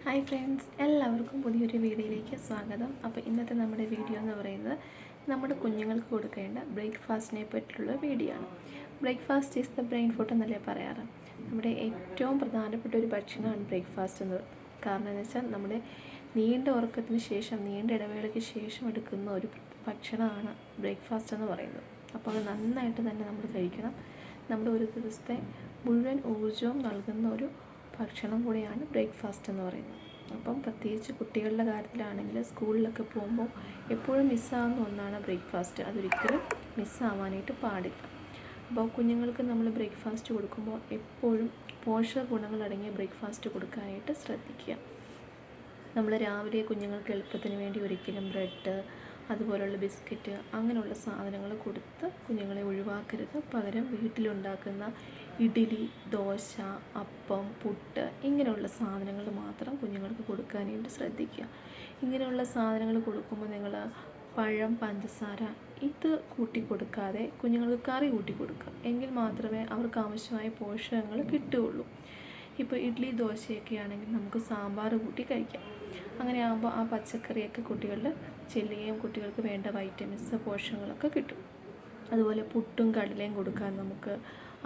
Hi friends, എല്ലാവർക്കും പുതിയൊരു വീഡിയോയിലേക്ക് സ്വാഗതം. അപ്പോൾ ഇന്നത്തെ നമ്മുടെ വീഡിയോ എന്ന് പറയുന്നത് നമ്മുടെ കുഞ്ഞുങ്ങൾക്ക് കൊടുക്കേണ്ട ബ്രേക്ക്ഫാസ്റ്റിനെ പറ്റിയുള്ള വീഡിയോ ആണ്. Breakfast is the brain food എന്നല്ലേ പറയാറ്. നമ്മുടെ ഏറ്റവും പ്രധാനപ്പെട്ട ഒരു ഭക്ഷണമാണ് ബ്രേക്ക്ഫാസ്റ്റ് എന്നത്. കാരണം എന്ന് വെച്ചാൽ നമ്മുടെ നീണ്ട ഉറക്കത്തിന് ശേഷം, നീണ്ട ഇടവേളയ്ക്ക് ശേഷം എടുക്കുന്ന ഒരു ഭക്ഷണമാണ് ബ്രേക്ക്ഫാസ്റ്റ് എന്ന് പറയുന്നത്. അപ്പോൾ അത് നന്നായിട്ട് തന്നെ നമ്മൾ കഴിക്കണം. നമ്മുടെ ഒരു ദിവസത്തെ മുഴുവൻ ഊർജ്ജവും നൽകുന്ന ഒരു ഭക്ഷണം കൂടിയാണ് ബ്രേക്ക്ഫാസ്റ്റ് എന്ന് പറയുന്നത്. അപ്പം പ്രത്യേകിച്ച് കുട്ടികളുടെ കാര്യത്തിലാണെങ്കിൽ സ്കൂളിലൊക്കെ പോകുമ്പോൾ എപ്പോഴും മിസ്സാകുന്ന ഒന്നാണ് ബ്രേക്ക്ഫാസ്റ്റ്. അതൊരിക്കലും മിസ്സാവാനായിട്ട് പാടില്ല. അപ്പോൾ കുഞ്ഞുങ്ങൾക്ക് നമ്മൾ ബ്രേക്ക്ഫാസ്റ്റ് കൊടുക്കുമ്പോൾ എപ്പോഴും പോഷക ഗുണങ്ങളടങ്ങിയ ബ്രേക്ക്ഫാസ്റ്റ് കൊടുക്കാനായിട്ട് ശ്രദ്ധിക്കുക. നമ്മൾ രാവിലെ കുഞ്ഞുങ്ങൾക്ക് എളുപ്പത്തിന് വേണ്ടി ഒരിക്കലും ബ്രെഡ്, അതുപോലുള്ള ബിസ്ക്കറ്റ്, അങ്ങനെയുള്ള സാധനങ്ങൾ കൊടുത്ത് കുഞ്ഞുങ്ങളെ ഒഴിവാക്കരുത്. പകരം വീട്ടിലുണ്ടാക്കുന്ന ഇഡ്ഡലി, ദോശ, അപ്പം, പുട്ട് ഇങ്ങനെയുള്ള സാധനങ്ങൾ മാത്രം കുഞ്ഞുങ്ങൾക്ക് കൊടുക്കാനായിട്ട് ശ്രദ്ധിക്കുക. ഇങ്ങനെയുള്ള സാധനങ്ങൾ കൊടുക്കുമ്പോൾ നിങ്ങൾ പഴം, പഞ്ചസാര ഇത് കൂട്ടി കൊടുക്കാതെ കുഞ്ഞുങ്ങൾക്ക് കറി കൂട്ടി കൊടുക്കുക. എങ്കിൽ മാത്രമേ അവർക്ക് ആവശ്യമായ പോഷകങ്ങൾ കിട്ടുകയുള്ളൂ. ഇപ്പോൾ ഇഡ്ഡലി, ദോശയൊക്കെ ആണെങ്കിൽ നമുക്ക് സാമ്പാർ കൂട്ടി കഴിക്കാം. അങ്ങനെ ആകുമ്പോൾ ആ പച്ചക്കറിയൊക്കെ കുട്ടികളിൽ ചെല്ലുകയും കുട്ടികൾക്ക് വേണ്ട വൈറ്റമിൻസ്, പോഷകങ്ങളൊക്കെ കിട്ടും. അതുപോലെ പുട്ടും കടലയും കൊടുക്കാൻ നമുക്ക്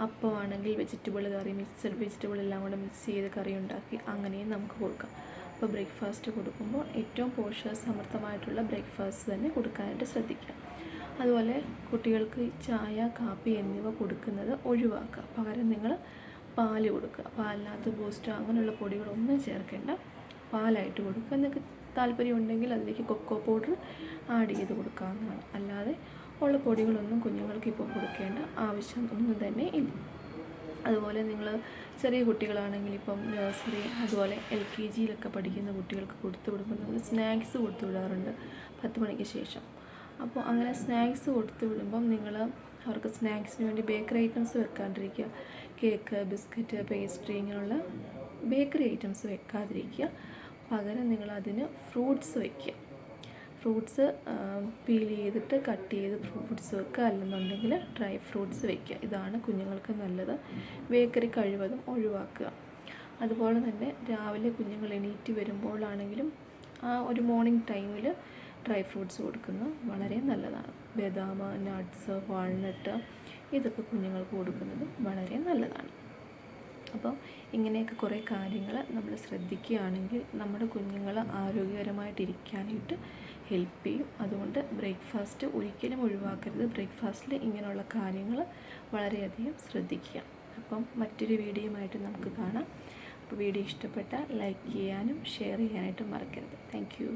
അപ്പമാണെങ്കിൽ വെജിറ്റബിൾ കറി, മിക്സഡ് വെജിറ്റബിൾ എല്ലാം കൂടെ മിക്സ് ചെയ്ത് കറി ഉണ്ടാക്കി അങ്ങനെയും നമുക്ക് കൊടുക്കാം. അപ്പോൾ ബ്രേക്ക്ഫാസ്റ്റ് കൊടുക്കുമ്പോൾ ഏറ്റവും പോഷകസമൃദ്ധമായിട്ടുള്ള ബ്രേക്ക്ഫാസ്റ്റ് തന്നെ കൊടുക്കാനായിട്ട് ശ്രദ്ധിക്കുക. അതുപോലെ കുട്ടികൾക്ക് ചായ, കാപ്പി എന്നിവ കൊടുക്കുന്നത് ഒഴിവാക്കുക. പകരം നിങ്ങൾ പാല് കൊടുക്കുക. പാലിനകത്ത് ബൂസ്റ്റ് അങ്ങനെയുള്ള പൊടികളൊന്നും ചേർക്കേണ്ട, പാലായിട്ട് കൊടുക്കുക. നിങ്ങൾക്ക് താല്പര്യമുണ്ടെങ്കിൽ അതിലേക്ക് കൊക്കോ പൗഡർ ആഡ് ചെയ്ത് കൊടുക്കാവുന്നതാണ്. അല്ലാതെ ഉള്ള പൊടികളൊന്നും കുഞ്ഞുങ്ങൾക്ക് ഇപ്പോൾ കൊടുക്കേണ്ട ആവശ്യം ഒന്നും തന്നെ ഇല്ല. അതുപോലെ നിങ്ങൾ ചെറിയ കുട്ടികളാണെങ്കിൽ ഇപ്പം നഴ്സറി, അതുപോലെ LKG പഠിക്കുന്ന കുട്ടികൾക്ക് കൊടുത്തു വിടുമ്പോൾ നമ്മൾ സ്നാക്സ് കൊടുത്തു വിടാറുണ്ട് 10 മണിക്ക് ശേഷം. അപ്പോൾ അങ്ങനെ സ്നാക്സ് കൊടുത്തു വിടുമ്പം നിങ്ങൾ അവർക്ക് സ്നാക്സിന് വേണ്ടി ബേക്കറി ഐറ്റംസ് വെക്കാണ്ടിരിക്കുക. കേക്ക്, ബിസ്ക്കറ്റ്, പേസ്ട്രി ഇങ്ങനെയുള്ള ബേക്കറി ഐറ്റംസ് വെക്കാതിരിക്കുക. പകരം നിങ്ങളതിന് ഫ്രൂട്ട്സ് വയ്ക്കുക. ഫ്രൂട്ട്സ് പീൽ ചെയ്തിട്ട് കട്ട് ചെയ്ത് ഫ്രൂട്ട്സ് വെക്കുക, അല്ലെന്നുണ്ടെങ്കിൽ ഡ്രൈ ഫ്രൂട്ട്സ് വയ്ക്കുക. ഇതാണ് കുഞ്ഞുങ്ങൾക്ക് നല്ലത്. ബേക്കറി കഴിവതും ഒഴിവാക്കുക. അതുപോലെ തന്നെ രാവിലെ കുഞ്ഞുങ്ങൾ എണീറ്റ് വരുമ്പോഴാണെങ്കിലും ആ ഒരു മോർണിംഗ് ടൈമിൽ ഡ്രൈ ഫ്രൂട്ട്സ് കൊടുക്കുന്നത് വളരെ നല്ലതാണ്. ബദാം, നട്ട്സ്, വാൾനട്ട് ഇതൊക്കെ കുഞ്ഞുങ്ങൾക്ക് കൊടുക്കുന്നത് വളരെ നല്ലതാണ്. അപ്പോൾ ഇങ്ങനെയൊക്കെ കുറേ കാര്യങ്ങൾ നമ്മൾ ശ്രദ്ധിക്കുകയാണെങ്കിൽ നമ്മുടെ കുഞ്ഞുങ്ങൾ ആരോഗ്യകരമായിട്ടിരിക്കാനായിട്ട് ഹെൽപ്പ് ചെയ്യും. അതുകൊണ്ട് ബ്രേക്ക്ഫാസ്റ്റ് ഒരിക്കലും ഒഴിവാക്കരുത്. ബ്രേക്ക്ഫാസ്റ്റിൽ ഇങ്ങനെയുള്ള കാര്യങ്ങൾ വളരെയധികം ശ്രദ്ധിക്കുക. അപ്പം മറ്റൊരു വീഡിയോയുമായിട്ട് നമുക്ക് കാണാം. അപ്പോൾ വീഡിയോ ഇഷ്ടപ്പെട്ടാൽ ലൈക്ക് ചെയ്യാനും ഷെയർ ചെയ്യാനായിട്ടും മറക്കരുത്. Thank you.